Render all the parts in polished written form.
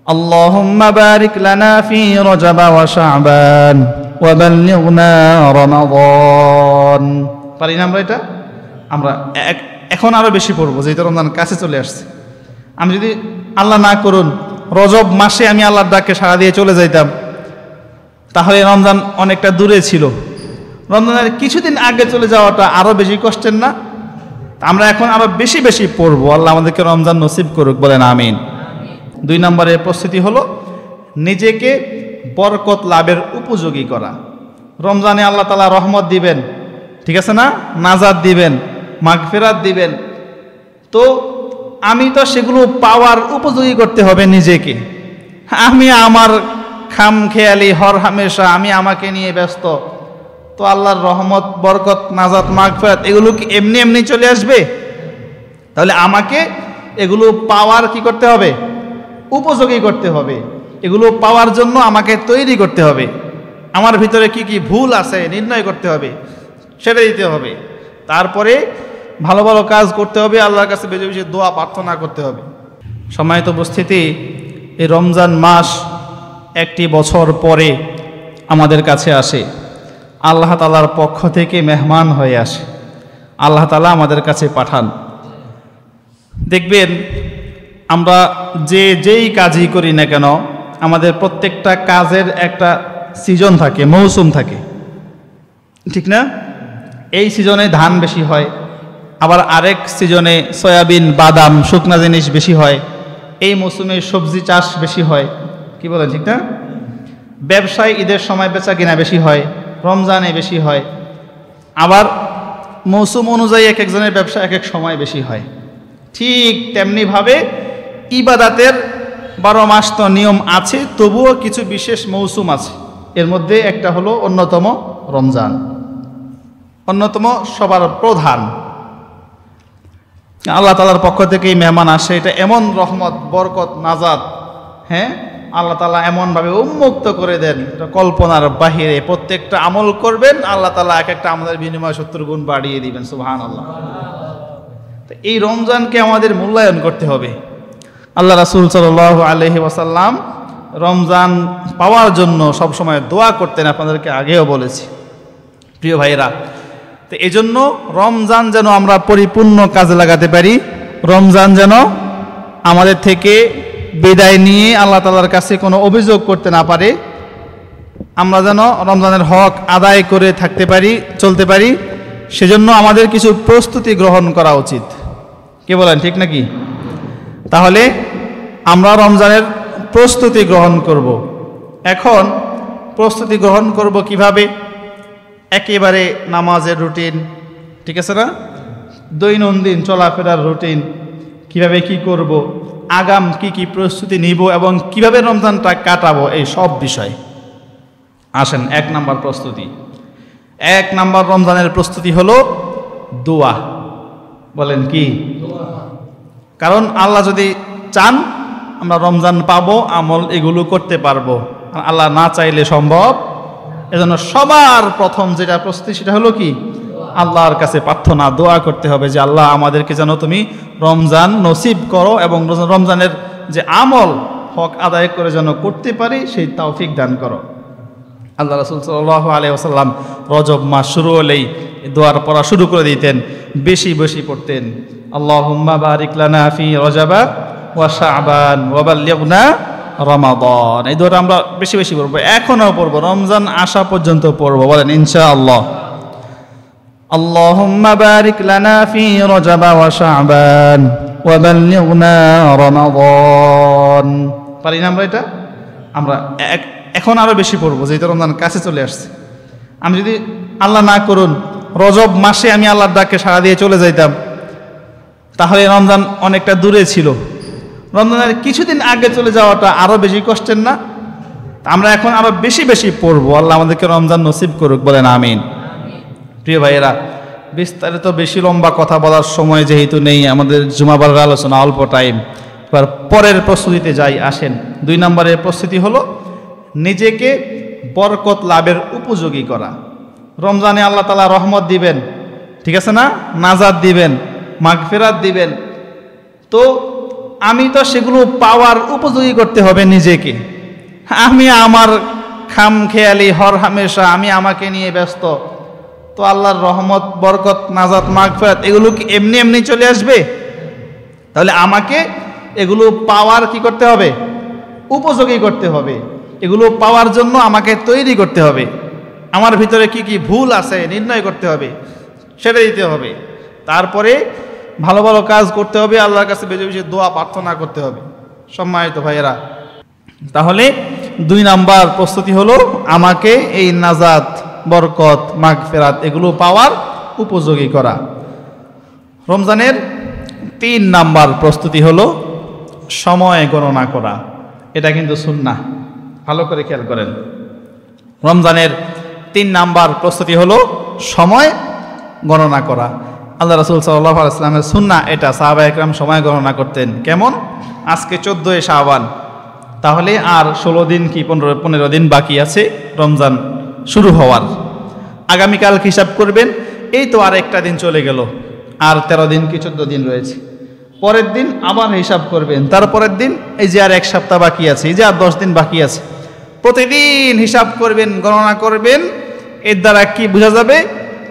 আল্লাহুম্মা বারিক লানা ফি রজব ওয়া শাবান ওয়া বাল্লিগনা রমাদান। পারি না আমরা এটা? আমরা এখন আরো বেশি পড়বো, যেহেতু রমজান কাছে চলে আসছে। আমি যদি আল্লাহ না করুন রজব মাসে আমি আল্লাহর ডাকে সাড়া দিয়ে চলে যাইতাম, তাহলে রমজান অনেকটা দূরে ছিল। রমজানের কিছুদিন আগে চলে যাওয়াটা আরো বেশি কষ্টের না? আমরা এখন আরো বেশি বেশি পড়বো। আল্লাহ আমাদেরকে রমজান নসিব করুক, বলেন আমিন। 2 নম্বরের প্রস্তুতি হলো নিজেকে বরকত লাভের উপযোগী করা। রমজানে আল্লাহ তাআলা রহমত দিবেন, ঠিক আছে না, নাজাত দিবেন, মাগফিরাত দিবেন। তো আমি তো সেগুলো পাওয়ার উপযোগী করতে হবে নিজেকে। আমি আমার খামখেয়ালি হর হামেশা আমি আমাকে নিয়ে ব্যস্ত, তো আল্লাহর রহমত, বরকত, নাজাত, মাগফিরাত এগুলো কি এমনি এমনি চলে আসবে? তাহলে আমাকে এগুলো পাওয়ার কি করতে হবে? উপযোগী করতে হবে। এগুলো পাওয়ার জন্য আমাকে তৈরি করতে হবে। আমার ভিতরে কি কি ভুল আছে নির্ণয় করতে হবে, সেটা দিতে হবে। তারপরে ভালো ভালো কাজ করতে হবে, আল্লাহর কাছে বেশি বেশি দোয়া প্রার্থনা করতে হবে। সম্মানিত উপস্থিতি, এই রমজান মাস একটি বছর পরে আমাদের কাছে আসে। আল্লাহ তাআলার পক্ষ থেকে মেহমান হয়ে আসে, আল্লাহ তাআলা আমাদের কাছে পাঠান। দেখবেন আমরা যেই কাজই করি না কেন, আমাদের প্রত্যেকটা কাজের একটা সিজন থাকে, মৌসুম থাকে, ঠিক না? এই সিজনে ধান বেশি হয়, আবার আরেক সিজনে সয়াবিন, বাদাম, শুকনা জিনিস বেশি হয়। এই মৌসুমে সবজি চাষ বেশি হয়, কি বলেন, ঠিক না? ব্যবসায় ঈদের সময় বেচা কিনা বেশি হয়, রমজানে বেশি হয়। আবার মৌসুম অনুযায়ী এক একজনের ব্যবসা এক এক সময় বেশি হয়। ঠিক তেমনিভাবে ইবাদাতের 12 মাস তো নিয়ম আছে, তবুও কিছু বিশেষ মৌসুম আছে। এর মধ্যে একটা হলো অন্যতম রমজান, অন্যতম সবার প্রধান। আল্লাহ তাআলার পক্ষ থেকেই মেহমান আসে। এটা এমন রহমত, বরকত, নাজাত, হ্যাঁ, আল্লাহ তাআলা এমনভাবে উন্মুক্ত করে দেন, এটা কল্পনার বাহিরে। প্রত্যেকটা আমল করবেন, আল্লাহ তাআলা এক একটা আমাদের বিনিময়ে 70 গুণ বাড়িয়ে দিবেন, সুবহানাল্লাহ। তো এই রমজানকে আমাদের মূল্যায়ন করতে হবে। আল্লাহ রাসূল সাল্লাল্লাহু আলাইহি ওয়াসাল্লাম রমজান পাওয়ার জন্য সবসময় দোয়া করতেন, আপনাদেরকে আগেও বলেছি প্রিয় ভাইরা। তো এই জন্য রমজান যেন আমরা পরিপূর্ণ কাজে লাগাতে পারি, রমজান যেন আমাদের থেকে বিদায় নিয়ে আল্লাহ তাআলার কাছে কোনো অভিযোগ করতে না পারে, আমরা যেন রমজানের হক আদায় করে থাকতে পারি, চলতে পারি। সেজন্য আমাদের কিছু প্রস্তুতি গ্রহণ করা উচিত, কি বলেন, ঠিক নাকি? তাহলে আমরা রমজানের প্রস্তুতি গ্রহণ করব। এখন প্রস্তুতি গ্রহণ করব কিভাবে? একেবারে নামাজের রুটিন, ঠিক আছে না, দৈনন্দিন চলাফেরার রুটিন, কিভাবে কি করব, আগাম কি কি প্রস্তুতি নিব এবং কিভাবে রমজানটা কাটাবো, এই সব বিষয়। আসেন, 1 নাম্বার প্রস্তুতি। 1 নাম্বার রমজানের প্রস্তুতি হলো দোয়া। বলেন কি? কারণ আল্লাহ যদি চান আমরা রমজান পাবো, আমল এগুলো করতে পারবো। আল্লাহ না চাইলে সম্ভব। এজন্য সবার প্রথম যেটা প্রস্তুতি সেটা হলো কি? আল্লাহর কাছে প্রার্থনা, দোয়া করতে হবে যে আল্লাহ আমাদেরকে যেন তুমি রমজান নসিব করো এবং রমজানের যে আমল হক আদায় করে যেন করতে পারি সেই তৌফিক দান করো। আল্লাহ রাসূল সাল্লাল্লাহু আলাইহি ওয়াসাল্লাম রজব মাস শুরু হলেই দোয়ার পড়া শুরু করে দিতেন, বেশি বেশি পড়তেন। আল্লাহুম্মা বারিক লানা ফি রজব ওয়া শাবান ওয়া বাল্লিগনা রমাদান। এই দোয়াটা আমরা বেশি বেশি পড়বো, এখনও পড়বো, রমজান আসা পর্যন্ত পড়বো। বলেন ইনশাআল্লাহ। আল্লাহুম্মা বারিক লানা ফি রজব ওয়া শাবান ওয়া বাল্লিগনা রমাদান। পারি না আমরা এটা? আমরা এখন আরো বেশি পড়বো, যেহেতু রমজান কাছে চলে আসছে। আমি যদি আল্লাহ না করুন রজব মাসে আমি আল্লাহর ডাকে সাড়া দিয়ে চলে যাইতাম, তাহলে রমজান অনেকটা দূরে ছিল। রমজানের কিছুদিন আগে চলে যাওয়াটা আরো বেশি কষ্টের না? আমরা এখন আরো বেশি বেশি পড়বো। আল্লাহ আমাদেরকে রমজান নসিব করুক, বলেন আমিন। প্রিয় ভাইয়েরা, বিস্তারিত বেশি লম্বা কথা বলার সময় যেহেতু নেই, আমাদের জুমাবারের আলোচনা অল্প টাইম। এবার পরের প্রস্তুতিতে যাই, আসেন। 2 নম্বরের প্রস্তুতি হলো নিজেকে বরকত লাভের উপযোগী করা। রমজানে আল্লাহ তাআলা রহমত দিবেন, ঠিক আছে না, নাজাত দিবেন, মাগফিরাত দিবেন। তো আমি তো সেগুলো পাওয়ার উপযোগী করতে হবে নিজেকে। আমি আমার খামখেয়ালি হর হামেশা আমি আমাকে নিয়ে ব্যস্ত, তো আল্লাহর রহমত, বরকত, নাজাত, মাগফিরাত এগুলো কি এমনি এমনি চলে আসবে? তাহলে আমাকে এগুলো পাওয়ার কি করতে হবে? উপযোগী করতে হবে। এগুলো পাওয়ার জন্য আমাকে তৈরি করতে হবে। আমার ভিতরে কি কি ভুল আছে নির্ণয় করতে হবে, সেটা দিতে হবে। তারপরে ভালো ভালো কাজ করতে হবে, আল্লাহর কাছে বেশি বেশি দোয়া প্রার্থনা করতে হবে। সম্মানিত ভাইয়েরা, তাহলে 2 নাম্বার প্রস্তুতি হলো আমাকে এই নাজাত, বরকত, মাগফিরাত এগুলো পাওয়ার উপযোগী করা। রমজানের 3 নাম্বার প্রস্তুতি হলো সময় গণনা করা। এটা কিন্তু সুন্নাহ, ভালো করে খেয়াল করেন। রমজানের 3 নাম্বার প্রস্তুতি হলো সময় গণনা করা। আল্লাহ রাসূল সাল্লাল্লাহু আলাইহি ওয়াসাল্লামের সুন্নাহ এটা। সাহাবায়ে কেরাম সময় গণনা করতেন কেমন? আজকে 14 শাবান, তাহলে আর 16 দিন কি 15 দিন বাকি আছে রমজান শুরু হওয়ার। আগামীকাল হিসাব করবেন, এই তো আর একটা দিন চলে গেল, আর 13 দিন কি 14 দিন রয়েছে। পরের দিন আবার হিসাব করবেন, তারপরের দিন এই যে আর 1 সপ্তাহ বাকি আছে, এই যে আর 10 দিন বাকি আছে। প্রতিদিন হিসাব করবেন, গণনা করবেন। এর দ্বারা কি বোঝা যাবে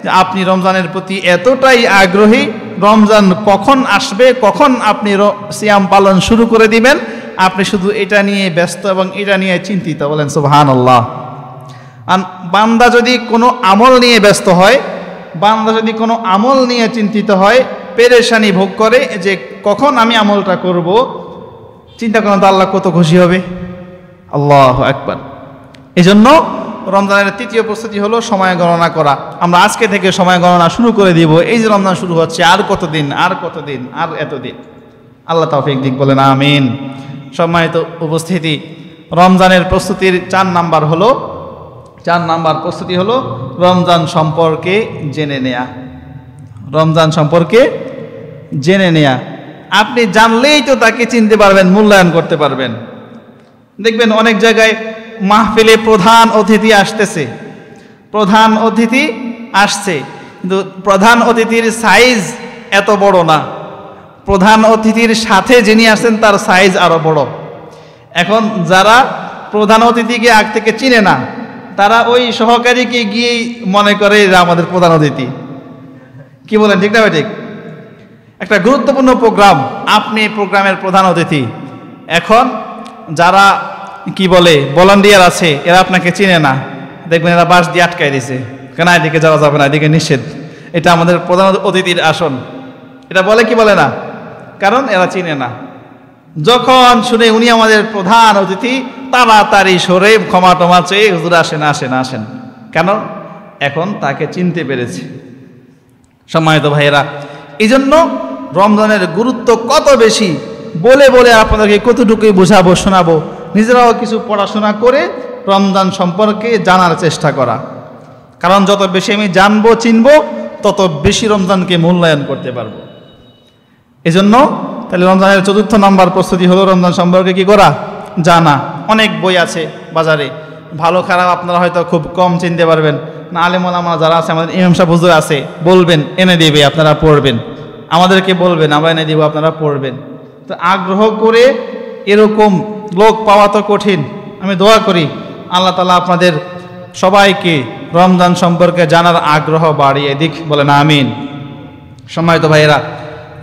যে আপনি রমজানের প্রতি এতটাই আগ্রহী, রমজান কখন আসবে, কখন আপনি সিয়াম পালন শুরু করে দিবেন, আপনি শুধু এটা নিয়ে ব্যস্ত এবং এটা নিয়ে চিন্তিত। বলেন সুবহানাল্লাহ। বান্দা যদি কোনো আমল নিয়ে ব্যস্ত হয়, বান্দা যদি কোনো আমল নিয়ে চিন্তিত হয়, পেরেশানি ভোগ করে যে কখন আমি আমলটা করব, চিন্তা করেন তো আল্লাহ কত খুশি হবে। আল্লাহু আকবার। এজন্য রমজানের 3য় প্রস্তুতি হলো সময় গণনা করা। আমরা আজকে থেকে সময় গণনা শুরু করে দিব। এই যে রমজান শুরু হচ্ছে, আর কতদিন, আর কতদিন, আর এতদিন। আল্লাহ তাওফিক দিক, বলেন আমিন। সম্মানিত উপস্থিতি, রমজানের প্রস্তুতির 4 নাম্বার প্রস্তুতি হলো রমজান সম্পর্কে জেনে নেয়া। রমজান সম্পর্কে জেনে নেয়া। আপনি জানলেই তো তাকে চিনতে পারবেন, মূল্যায়ন করতে পারবেন। দেখবেন অনেক জায়গায় মাহফিলে প্রধান অতিথি আসতেছে, প্রধান অতিথি আসছে, কিন্তু প্রধান অতিথির সাইজ এত বড় না, প্রধান অতিথির সাথে যিনি আসছেন তার সাইজ আরো বড়। এখন যারা প্রধান অতিথিকে আগ থেকে চিনে না, তারা ওই সহকারীকে গিয়েই মনে করে যে আমাদের প্রধান অতিথি। কি বলেন, ঠিক না ভাই? ঠিক। একটা গুরুত্বপূর্ণ প্রোগ্রাম, আপনি প্রোগ্রামের প্রধান অতিথি। এখন যারা কি বলে ভলান্টিয়ার আছে, এরা আপনাকে চিনে না, দেখবেন এরা বাস দিয়ে আটকায় দিছে, কেন এদিকে যাওয়া যাবে না, এদিকে নিষেধ, এটা আমাদের প্রধান অতিথির আসন। এটা বলে কি বলে না? কারণ এরা চিনে না। যখন শুনে উনি আমাদের প্রধান অতিথি, তাড়াতাড়ি সরে ক্ষমা টমা চেয়ে হুজুর আসেন আসেন আসেন। কেন? এখন তাকে চিনতে পেরেছে। সম্মানিত ভাইয়েরা, এই জন্য রমজানের গুরুত্ব কত বেশি বলে বলে আপনাদেরকে কতটুকুই বোঝাবো, শোনাবো, নিজেরাও কিছু পড়াশোনা করে রমজান সম্পর্কে জানার চেষ্টা করা। কারণ যত বেশি আমি জানবো, চিনবো, তত বেশি রমজানকে মূল্যায়ন করতে পারবো। এজন্য তাহলে রমজানের 4র্থ নাম্বার প্রস্তুতি হলো রমজান সম্পর্কে কি করা? জানা। অনেক বই আছে বাজারে, ভালো খারাপ আপনারা হয়তো খুব কম চিনতে পারবেন না। আলেম ওলামা যারা আছে, আমাদের ইমাম সাহেব হুজুর আছে, বলবেন, এনে দিবে, আপনারা পড়বেন। আমাদেরকে বলবেন, আমরা এনে দিব, আপনারা পড়বেন। তো আগ্রহ করে এরকম লোক পাওয়া তো কঠিন। আমি দোয়া করি আল্লাহ তাআলা আপনাদের সবাইকে রমজান সম্পর্কে জানার আগ্রহ বাড়িয়ে দিক, বলেন আমিন। সম্মানিত ভাইয়েরা,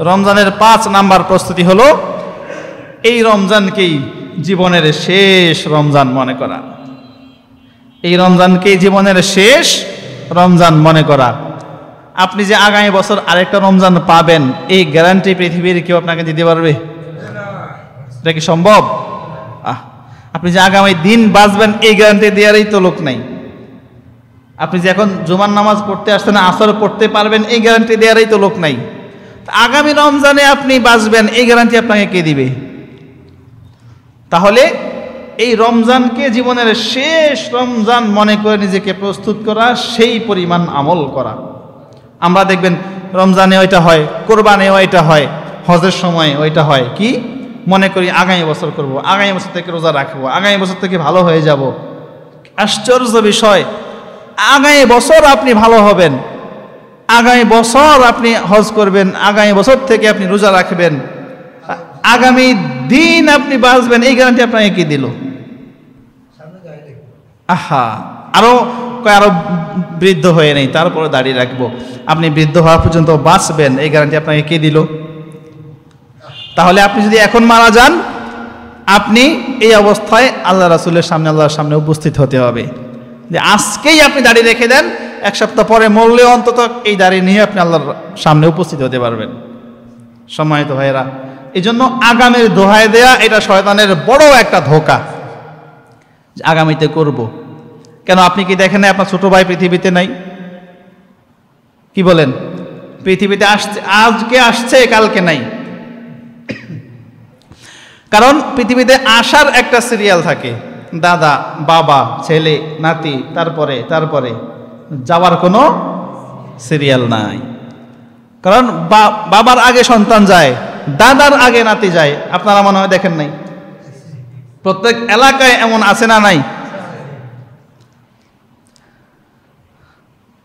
রমজানের 5 নাম্বার প্রস্তুতি হলো এই রমজানকেই জীবনের শেষ রমজান মনে করা। এই রমজানকেই জীবনের শেষ রমজান মনে করা। আপনি যে আগামী বছর আরেকটা রমজান পাবেন, এই গ্যারান্টি পৃথিবীর কেউ আপনাকে দিতে পারবে? এটা কি সম্ভব? আপনি যে আগামী দিন বাঁচবেন, এই গ্যারান্টি দেওয়ারই তো লোক নাই। আপনি যে এখন জুমার নামাজ পড়তে আসছেন, আসর পড়তে পারবেন, এই গ্যারান্টি দেওয়ারই তো লোক নাই। আগামী রমজানে আপনি বাঁচবেন, এই গ্যারান্টি আপনাকে কে দিবে? তাহলে এই রমজানকে জীবনের শেষ রমজান মনে করে নিজেকে প্রস্তুত করা, সেই পরিমাণ আমল করা। আমরা দেখবেন রমজানে ওইটা হয়, কোরবানে ওইটা হয়, হজের সময় ওইটা হয়, কি মনে করি আগামী বছর করব, আগামী বছর থেকে রোজা রাখবো, আগামী বছর থেকে ভালো হয়ে যাব। আশ্চর্য বিষয়, আগামী বছর আপনি ভালো হবেন, আগামী বছর আপনি হজ করবেন, আগামী বছর থেকে আপনি রোজা রাখবেন, আগামী দিন আপনি বাঁচবেন এই গ্যারান্টি আপনাকে কে দিল? আহা, আরো বৃদ্ধ হয়ে নেই, তারপরে দাঁড়িয়ে রাখবো, আপনি বৃদ্ধ হওয়া পর্যন্ত বাঁচবেন এই গ্যারান্টি আপনাকে কে দিল? তাহলে আপনি যদি এখন মারা যান, আপনি এই অবস্থায় আল্লাহ রাসূলের সামনে, আল্লাহর সামনে উপস্থিত হতে হবে। যে আজকেই আপনি দাড়ি রেখে দেন, এক সপ্তাহ পরে মরলে অন্তত এই দাড়ি নিয়ে আপনি আল্লাহর সামনে উপস্থিত হতে পারবেন। সম্মানিত ভাইয়েরা, এই জন্য আগামীর দোহাই দেয়া এটা শয়তানের বড় একটা ধোঁকা, যে আগামীতে করব। কেন আপনি কি দেখেন না আপনার ছোট ভাই পৃথিবীতে নাই? কি বলেন? পৃথিবীতে আসছে, আজকে আসছে, কালকে নাই। কারণ পৃথিবীতে আসার একটা সিরিয়াল থাকে, দাদা, বাবা, ছেলে, নাতি, তারপরে যাওয়ার কোনো সিরিয়াল নাই। কারণ বাবার আগে সন্তান যায়, দাদার আগে নাতি যায়। আপনারা মনে হয় দেখেন নাই? প্রত্যেক এলাকায় এমন আছে না নাই?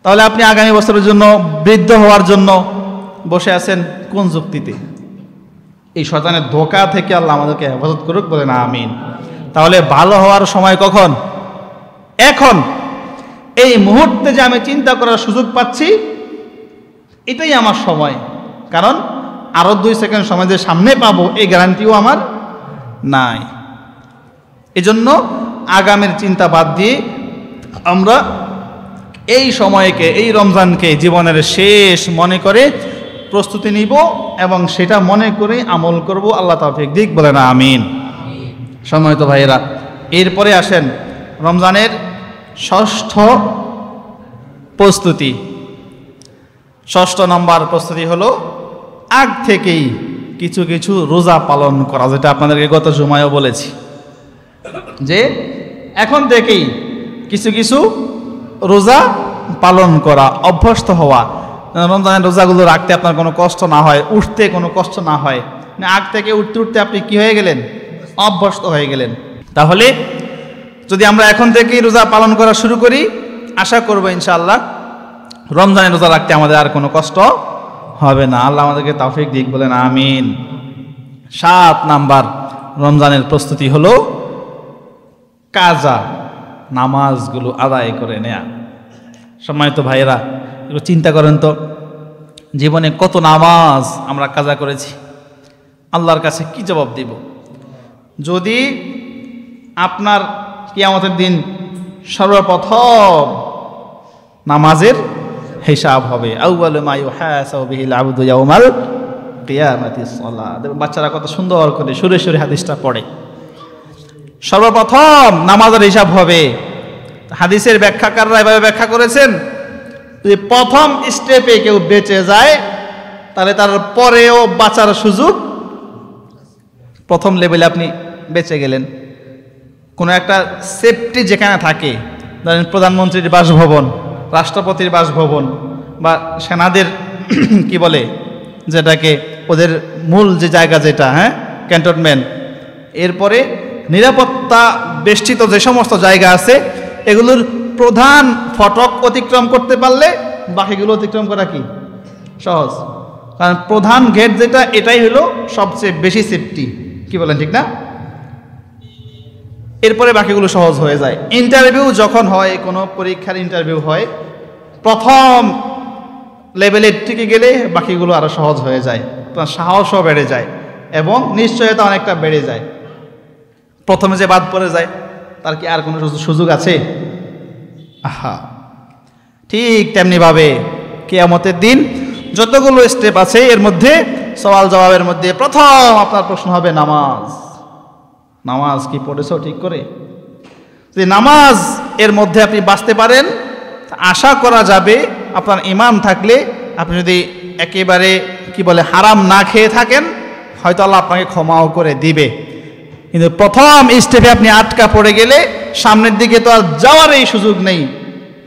তাহলে আপনি আগামী বছরের জন্য, বৃদ্ধ হওয়ার জন্য বসে আছেন কোন যুক্তিতে? এই শয়তানের ধোঁকা থেকে আল্লাহ আমাদেরকে হেফাজত করুক, বলেন আমিন। তাহলে ভালো হওয়ার সময় কখন? এখন, এই মুহূর্তে যে আমি চিন্তা করার সুযোগ পাচ্ছি, এটাই আমার সময়। কারণ আরো 2 সেকেন্ড সময় যে সামনে পাবো এই গ্যারান্টিও আমার নাই। এজন্য আগামীর চিন্তা বাদ দিয়ে আমরা এই সময়কে, এই রমজানকে জীবনের শেষ মনে করে প্রস্তুতি নিব এবং সেটা মনে করে আমল করব। আল্লাহ তাওফিক দিক, বলেন আমিন। সম্মানিত ভাইয়েরা, এরপরে আসেন রমজানের ষষ্ঠ প্রস্তুতি। ষষ্ঠ নম্বর প্রস্তুতি হলো আগ থেকেই কিছু কিছু রোজা পালন করা, যেটা আপনাদেরকে গত জুমায়ও বলেছি, যে এখন থেকেই কিছু কিছু রোজা পালন করা, অভ্যস্ত হওয়া। রমজানের রোজাগুলো রাখতে আপনার কোনো কষ্ট না হয়, উঠতে কোনো কষ্ট না হয়। আগ থেকে উঠতে উঠতে আপনি কি হয়ে গেলেন? অভ্যস্ত হয়ে গেলেন। তাহলে যদি আমরা এখন থেকেই রোজা পালন করা শুরু করি, আশা করবো ইনশাআল্লাহ রমজানের রোজা রাখতে আমাদের আর কোনো কষ্ট হবে না। আল্লাহ আমাদেরকে তৌফিক দিক, বলেন আমিন। 7 নাম্বার রমজানের প্রস্তুতি হলো কাজা, নামাজগুলো আদায় করে নেয়া। সম্মানিত ভাইয়েরা, একটু চিন্তা করেন তো, জীবনে কত নামাজ আমরা কাজা করেছি, আল্লাহর কাছে কি জবাব দিব? যদি আপনার কিয়ামতের দিন সর্বপ্রথম নামাজের হিসাব হবে, আউয়ালু মা ইউহাসাবু বিহিল আবদু ইয়াউমাল কিয়ামাতিস সালাত। বাচ্চারা কত সুন্দর করে সুরে সুরে হাদিসটা পড়ে। সর্বপ্রথম নামাজের হিসাব হবে। হাদিসের ব্যাখ্যাকাররা এভাবে ব্যাখ্যা করেছেন, যদি প্রথম স্টেপে কেউ বেঁচে যায় তাহলে তার পরেও বাঁচার সুযোগ, প্রথম লেভেলে আপনি বেঁচে গেলেন। কোনো একটা সেফটি যেখানে থাকে, ধরেন প্রধানমন্ত্রীর বাসভবন, রাষ্ট্রপতির বাসভবন, বা সেনাদের কি বলে যেটাকে, ওদের মূল যে জায়গা যেটা, হ্যাঁ, ক্যান্টনমেন্ট। এরপরে নিরাপত্তা বেষ্টিত যে সমস্ত জায়গা আছে, এগুলোর প্রধান ফটক অতিক্রম করতে পারলে বাকিগুলো অতিক্রম করা কি সহজ। কারণ প্রধান গেট যেটা, এটাই হলো সবচেয়ে বেশি সেফটি। কি বলেন, ঠিক না? এরপরে বাকিগুলো সহজ হয়ে যায়। ইন্টারভিউ যখন হয়, কোনো পরীক্ষার ইন্টারভিউ হয়, প্রথম লেভেলের টিকে গেলে বাকিগুলো আরো সহজ হয়ে যায়, তোমার সাহসও বেড়ে যায় এবং নিশ্চয়তা অনেকটা বেড়ে যায়। প্রথমে যে বাদ পড়ে যায় তার কি আর কোনো সুযোগ আছে? আহা, ঠিক তেমনিভাবে কিয়ামতের দিন যতগুলো স্টেপ আছে, এর মধ্যে সওয়াল জবাবের মধ্যে প্রথম আপনার প্রশ্ন হবে নামাজ। নামাজ কি পড়েছো ঠিক করে? যদি নামাজ এর মধ্যে আপনি বাঁচতে পারেন, আশা করা যাবে আপনার ঈমান থাকলে, আপনি যদি একেবারে কি বলে হারাম না খেয়ে থাকেন, হয়তো আল্লাহ আপনাকে ক্ষমাও করে দিবে। কিন্তু প্রথম স্টেপে আপনি আটকা পড়ে গেলে সামনের দিকে তো আর যাওয়ার এই সুযোগ নেই।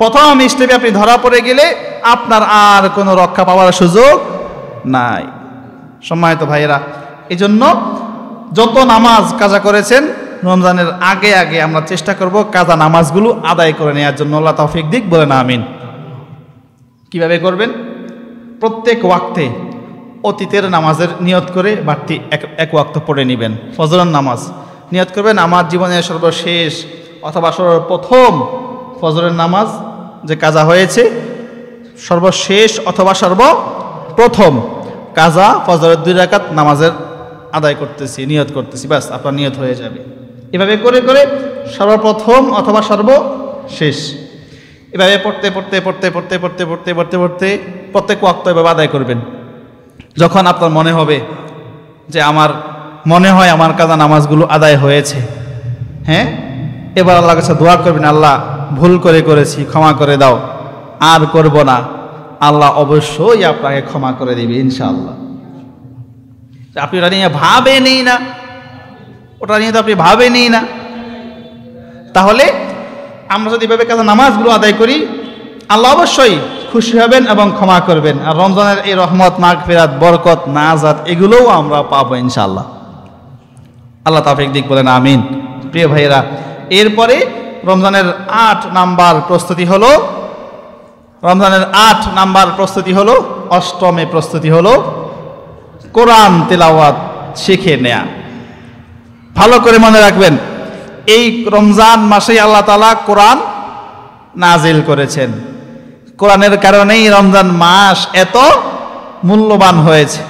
প্রথম স্টেপে আপনি ধরা পড়ে গেলে আপনার আর কোনো রক্ষা পাওয়ার সুযোগ নাই। সম্মানিত ভাইয়েরা, এই জন্য যত নামাজ কাজা করেছেন রমজানের আগে আগে আমরা চেষ্টা করব কাজা নামাজগুলো আদায় করে নেওয়ার জন্য। আল্লাহ তৌফিক দিক, বলেন আমিন। কিভাবে করবেন? প্রত্যেক ওয়াক্তে অতীতের নামাজের নিয়ত করে বাড়তি এক ওয়াক্ত পড়ে নেবেন। ফজরের নামাজ নিয়ত করবেন আমার জীবনের সর্বশেষ অথবা সর্বপ্রথম ফজরের নামাজ যে কাজা হয়েছে, সর্বশেষ অথবা সর্বপ্রথম কাজা ফজরের 2 রাকাত নামাজের আদায় করতেছি, নিয়ত করতেছি, ব্যাস আপনার নিয়ত হয়ে যাবে। এভাবে করে করে সর্বপ্রথম অথবা সর্বশেষ এভাবে পড়তে পড়তে পড়তে পড়তে পড়তে পড়তে পড়তে পড়তে প্রত্যেক ওয়াক্ত এভাবে আদায় করবেন। যখন আপনার মনে হবে যে আমার মনে হয় আমার কাজা নামাজগুলো আদায় হয়েছে, হ্যাঁ, এবার আল্লাহর কাছে দোয়া করবেন, আল্লাহ ভুল করেছি, ক্ষমা করে দাও, আর করব না। আল্লাহ অবশ্যই আপনাকে ক্ষমা করে দেবে ইনশাআল্লাহ। আপনি ওটা নিয়ে ভাবেনই না, ওটা নিয়ে তো আপনি ভাবেনই না। তাহলে আমরা যদি এভাবে কাজা নামাজগুলো আদায় করি, আল্লাহ অবশ্যই খুশি হবেন এবং ক্ষমা করবেন। আর রমজানের এই রহমত, মাগফিরাত, বরকত, নাজাত এগুলোও আমরা পাবো ইনশাআল্লাহ। আল্লাহ তাওফিক দিক বলেন আমিন। প্রিয় ভাইয়েরা, এরপরে রমজানের 8 নাম্বার প্রস্তুতি হলো, রমজানের 8 নাম্বার প্রস্তুতি হলো, অষ্টমে প্রস্তুতি হলো কোরআন তেলাওয়াত শিখে নেয়া। ভালো করে মনে রাখবেন, এই রমজান মাসেই আল্লাহ তাআলা কোরআন নাজিল করেছেন। কোরআনের কারণেই রমজান মাস এত মূল্যবান হয়েছে।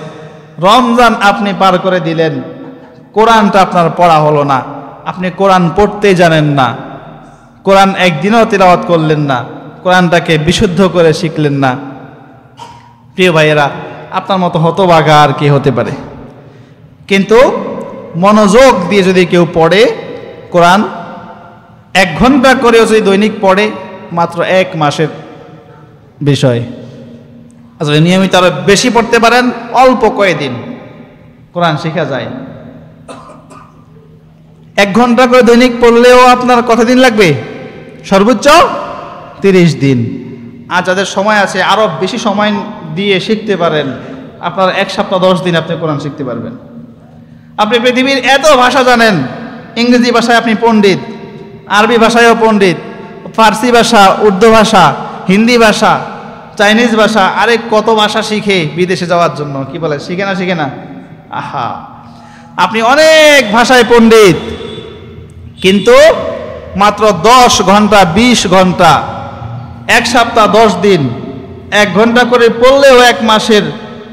রমজান আপনি পার করে দিলেন, কোরআনটা আপনার পড়া হলো না, আপনি কোরআন পড়তে জানেন না, কোরআন একদিনও তিলাওয়াত করলেন না, কোরআনটাকে বিশুদ্ধ করে শিখলেন না। প্রিয় ভাইয়েরা, আপনার মতো হতভাগা আর কি হতে পারে? কিন্তু মনোযোগ দিয়ে যদি কেউ পড়ে কোরআন, 1 ঘন্টা করেও যদি দৈনিক পড়ে, মাত্র 1 মাসের বিষয়। আসলে নিয়মিত আরো বেশি পড়তে পারেন, অল্প কয়েকদিন কোরআন শেখা যায়। 1 ঘন্টা করে দৈনিক পড়লেও আপনার কতদিন লাগবে? সর্বোচ্চ 30 দিন। আর যাদের সময় আছে আরো বেশি সময় দিয়ে শিখতে পারেন, আপনার 1 সপ্তাহ 10 দিন আপনি কোরআন শিখতে পারবেন। আপনি পৃথিবীর এত ভাষা জানেন, ইংরেজি ভাষায় আপনি পণ্ডিত, আরবি ভাষায়ও পণ্ডিত, ফার্সি ভাষা, উর্দু ভাষা, হিন্দি ভাষা, চাইনিজ ভাষা, আরেক কত ভাষা শিখে বিদেশে যাওয়ার জন্য। কি বলে, শিখে না? আহা, আপনি অনেক ভাষায় পণ্ডিত, কিন্তু মাত্র 10 ঘন্টা 20 ঘন্টা 1 সপ্তাহ 10 দিন 1 ঘন্টা করে পড়লেও 1 মাসের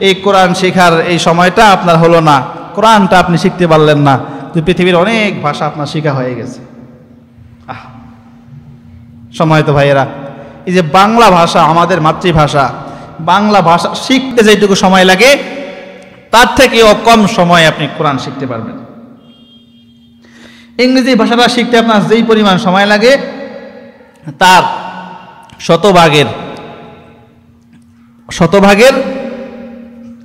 এই কোরআন শেখার এই সময়টা আপনার হলো না, কোরআনটা আপনি শিখতে পারলেন না। তো পৃথিবীর অনেক ভাষা আপনার শেখা হয়ে গেছে। সময় তো ভাইয়েরা, এই যে বাংলা ভাষা আমাদের মাতৃভাষা, বাংলা ভাষা শিখতে যেটুকু সময় লাগে তার থেকেও কম সময় আপনি কোরআন শিখতে পারবেন। ইংরেজি ভাষাটা শিখতে আপনার যেই পরিমাণ সময় লাগে তার শতভাগের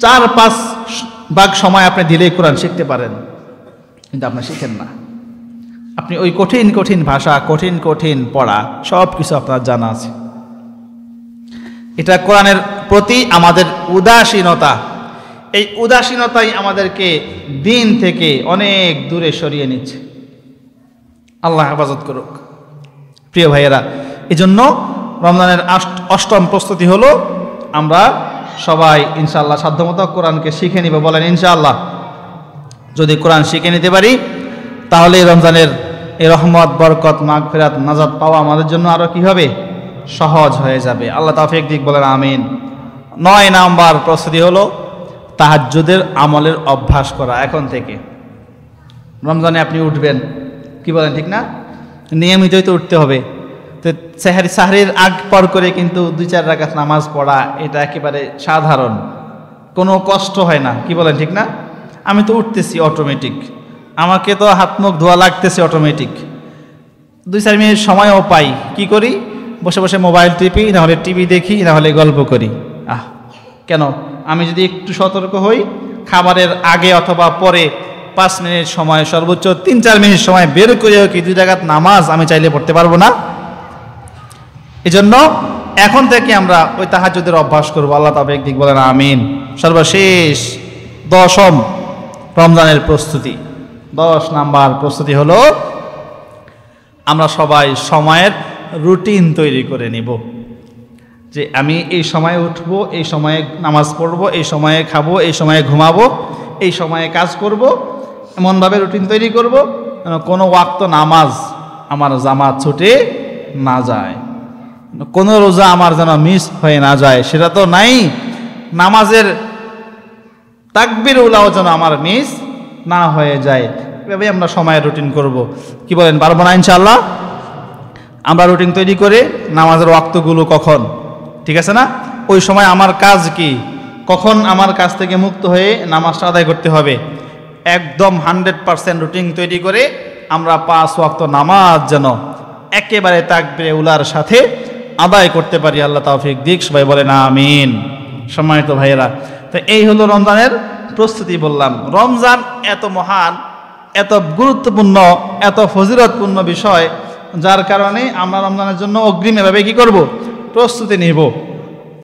4-5 ভাগ সময় আপনি দিলেই কোরআন শিখতে পারেন, কিন্তু আপনি শিখেন না। আপনি ওই কঠিন কঠিন ভাষা, কঠিন কঠিন পড়া সব কিছু আপনার জানা আছে। এটা কোরআনের প্রতি আমাদের উদাসীনতা। এই উদাসীনতাই আমাদেরকে দিন থেকে অনেক দূরে সরিয়ে নিচ্ছে। আল্লাহ হেফাজত করুক। প্রিয় ভাইয়েরা, এই জন্য রমজানের 8ম প্রস্তুতি হলো আমরা সবাই ইনশাআল্লাহ সাধ্যমতো কোরআনকে শিখে নিব। বলেন ইনশাআল্লাহ। যদি কোরআন শিখে নিতে পারি তাহলে রমজানের এই রহমত, বরকত, মাগফিরাত, নাজাত পাওয়া আমাদের জন্য আরো কি হবে? সহজ হয়ে যাবে। আল্লাহ তাওফিক দিক, বলেন আমিন। 9 নাম্বার প্রস্তুতি হলো তাহাজ্জুদের আমলের অভ্যাস করা। এখন থেকে রমজানে আপনি উঠবেন, কি বলেন, ঠিক না? নিয়মিতই তো উঠতে হবে। তো সাহরির আগ পর করে কিন্তু 2-4 রাকাত নামাজ পড়া এটা একেবারে সাধারণ, কোনো কষ্ট হয় না। কি বলেন, ঠিক না? আমি তো উঠতেছি অটোমেটিক, আমাকে তো হাত মুখ ধোয়া লাগতেছে অটোমেটিক। 2-4 মিনিট সময়ও পাই, কি করি? বসে বসে মোবাইল টিপি, না হলে টিভি দেখি, না হলে গল্প করি। কেন? আমি যদি একটু সতর্ক হই, খাবারের আগে অথবা পরে 5 মিনিট সময়, সর্বোচ্চ 3-4 মিনিট সময় বের করেও কি 2 রাকাত নামাজ আমি চাইলে পড়তে পারবো না? এজন্য এখন থেকে আমরা ওই তাহাজ্জুদের অভ্যাস করবো। আল্লাহ তাআলা একদিক, বলেন আমিন। সর্বশেষ 10ম রমজানের প্রস্তুতি, 10 নাম্বার প্রস্তুতি হলো আমরা সবাই সময়ের রুটিন তৈরি করে নিব। যে আমি এই সময়ে উঠবো, এই সময়ে নামাজ পড়বো, এই সময়ে খাবো, এই সময়ে ঘুমাবো, এই সময়ে কাজ করব, এমনভাবে রুটিন তৈরি করব যেন কোনো ওয়াক্ত নামাজ আমার জামাত ছুটে না যায়, কোনো রোজা আমার যেন মিস হয়ে না যায়। সেটা তো নাই, নামাজের তাকবীর উলাও যেন আমার মিস না হয়ে যায়। এভাবে আমরা সময়ের রুটিন করব। কি বলেন, পারবো না ইনশাআল্লাহ? আমরা রুটিন তৈরি করে নামাজের ওয়াক্তগুলো কখন, ঠিক আছে না, ওই সময় আমার কাজ কি, কখন আমার কাজ থেকে মুক্ত হয়ে নামাজটা আদায় করতে হবে, একদম 100% রুটিন তৈরি করে আমরা 5 ওয়াক্ত নামাজ যেন একেবারে তাকবীরে উলার সাথে আদায় করতে পারি। আল্লাহ তৌফিক দিক, সবাই বলেন আমিন। সম্মানিত ভাইয়েরা, তো এই হলো রমজানের প্রস্তুতি বললাম। রমজান এত মহান, এত গুরুত্বপূর্ণ, এত ফজিলতপূর্ণ বিষয়, যার কারণে আমরা রমজানের জন্য অগ্রিম এভাবে কি করব, প্রস্তুতি নিব।